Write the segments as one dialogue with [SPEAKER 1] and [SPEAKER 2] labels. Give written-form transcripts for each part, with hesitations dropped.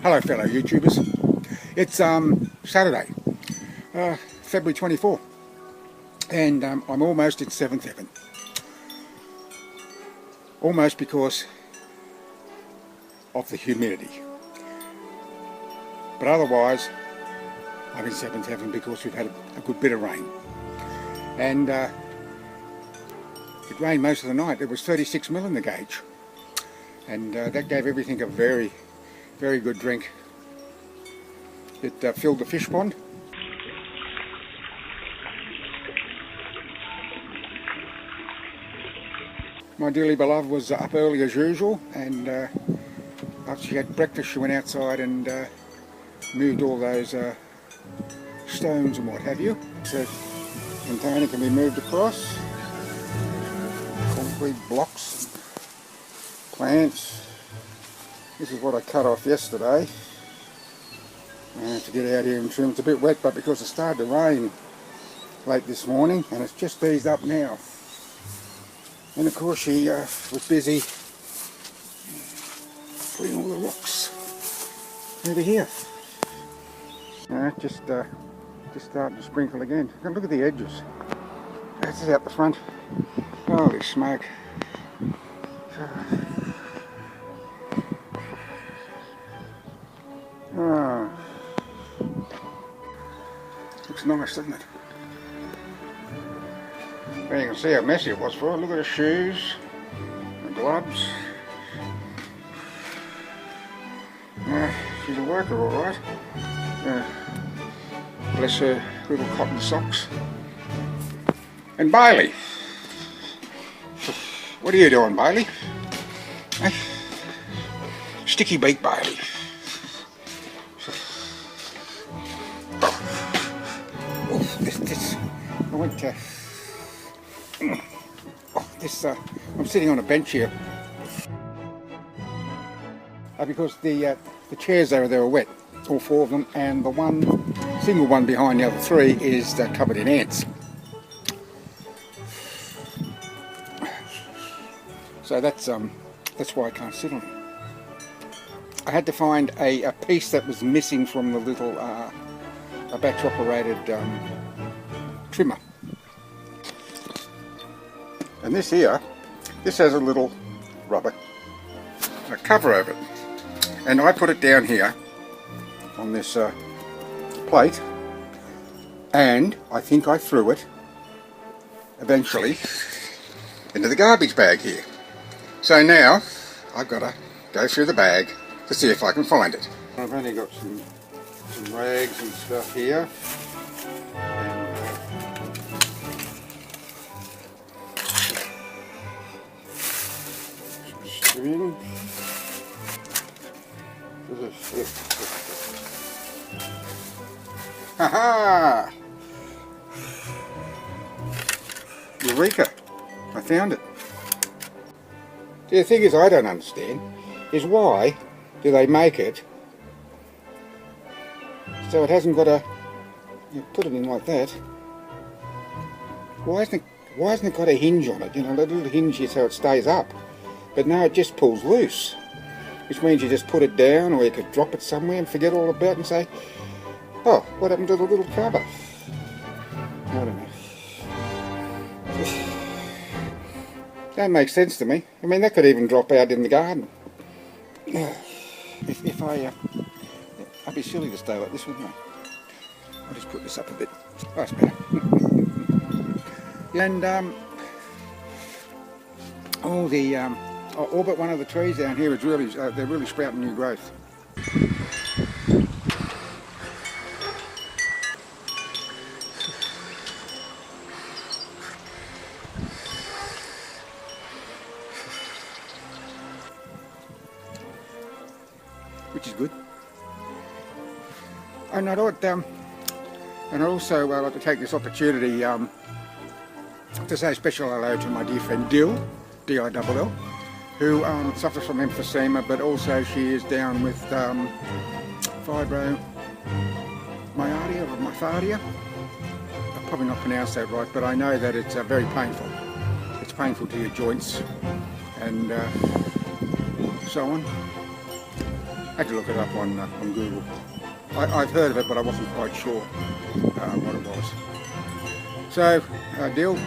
[SPEAKER 1] Hello fellow YouTubers. It's Saturday, February 24, and I'm almost in 7th heaven. Almost because of the humidity. But otherwise, I'm in 7th heaven because we've had a good bit of rain. And it rained most of the night. There was 36 mil in the gauge. And that gave everything a very good drink. It filled the fish pond. My dearly beloved was up early as usual, and after she had breakfast she went outside and moved all those stones and what have you. So the container can be moved across. Concrete blocks, plants. This is what I cut off yesterday. I have to get out here and trim. It's a bit wet, but because it started to rain late this morning and it's just eased up now. And of course she was busy putting all the rocks over here. Just starting to sprinkle again. Look at the edges. This is out the front. Holy smoke. Oh. Looks nice, doesn't it? Well, you can see how messy it was for her. Look at the shoes, the gloves. She's a worker, all right. Bless her little cotton socks. And Bailey. What are you doing, Bailey? Hey? Sticky beak Bailey. I went to... I'm sitting on a bench here because the chairs over there are wet, all four of them, and the single one behind the other three is covered in ants. So that's why I can't sit on it. I had to find a piece that was missing from the little a batch operated trimmer. And this here, this has a little rubber cover over it. And I put it down here on this plate, and I think I threw it eventually into the garbage bag here. So now I've got to go through the bag to see if I can find it. I've only got some rags and stuff here. And ha-ha! Eureka! I found it. The thing is, I don't understand is why do they make it so it hasn't got a... You put it in like that. Why hasn't it got a hinge on it? You know, a little hinge here so it stays up. But no, it just pulls loose, which means you just put it down, or you could drop it somewhere and forget all about it and say, oh, what happened to the little cover? I don't know. That makes sense to me. I mean, that could even drop out in the garden. If I'd be silly to stay like this, wouldn't I? I'll just put this up a bit. Oh, that's better. And all but one of the trees down here is really, they're really sprouting new growth. Which is good. And I thought, and I also like to take this opportunity to say a special hello to my dear friend Dill, D-I-double-L, who suffers from emphysema, but also she is down with fibromyalgia or myalgia. I'll probably not pronounce that right, but I know that it's very painful. It's painful to your joints and so on. had to look it up on Google. I've heard of it, but I wasn't quite sure what it was. So, Dill,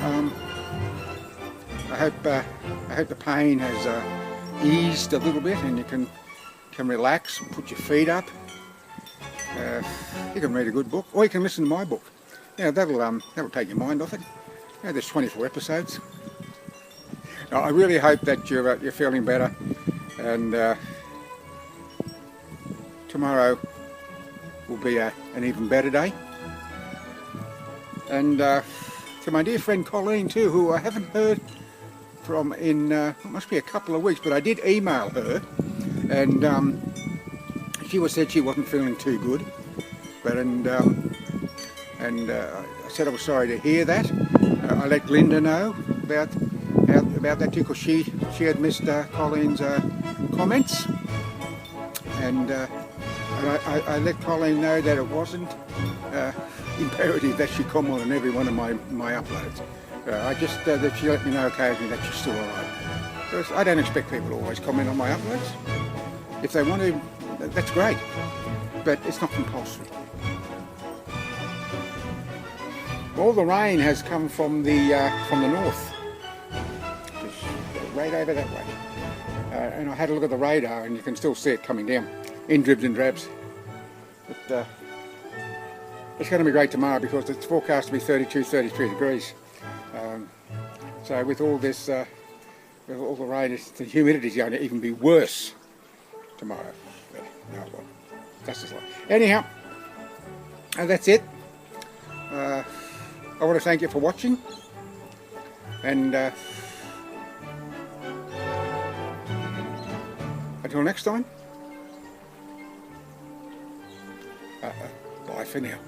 [SPEAKER 1] I hope the pain has eased a little bit, and you can relax and put your feet up. You can read a good book, or you can listen to my book. Yeah, that'll take your mind off it. Yeah, there's 24 episodes. I really hope that you're feeling better, and tomorrow will be an even better day. And to my dear friend Colleen too, who I haven't heard from in it must be a couple of weeks, but I did email her, and she said she wasn't feeling too good, but I said I was sorry to hear that. I let Linda know about that too, because she had missed Colleen's comments, and I let Colleen know that it wasn't imperative that she comment on every one of my uploads. I just that she let me know occasionally that she's still alright. Because I don't expect people to always comment on my uploads. If they want to, that's great, but it's not compulsory. All the rain has come from the north, just right over that way. And I had a look at the radar, and you can still see it coming down in dribs and drabs. But it's going to be great tomorrow because it's forecast to be 32, 33 degrees. So with all this, with all the rain, the humidity is going to even be worse tomorrow. But, no, well, that's just life. Anyhow, that's it. I want to thank you for watching, and until next time, bye for now.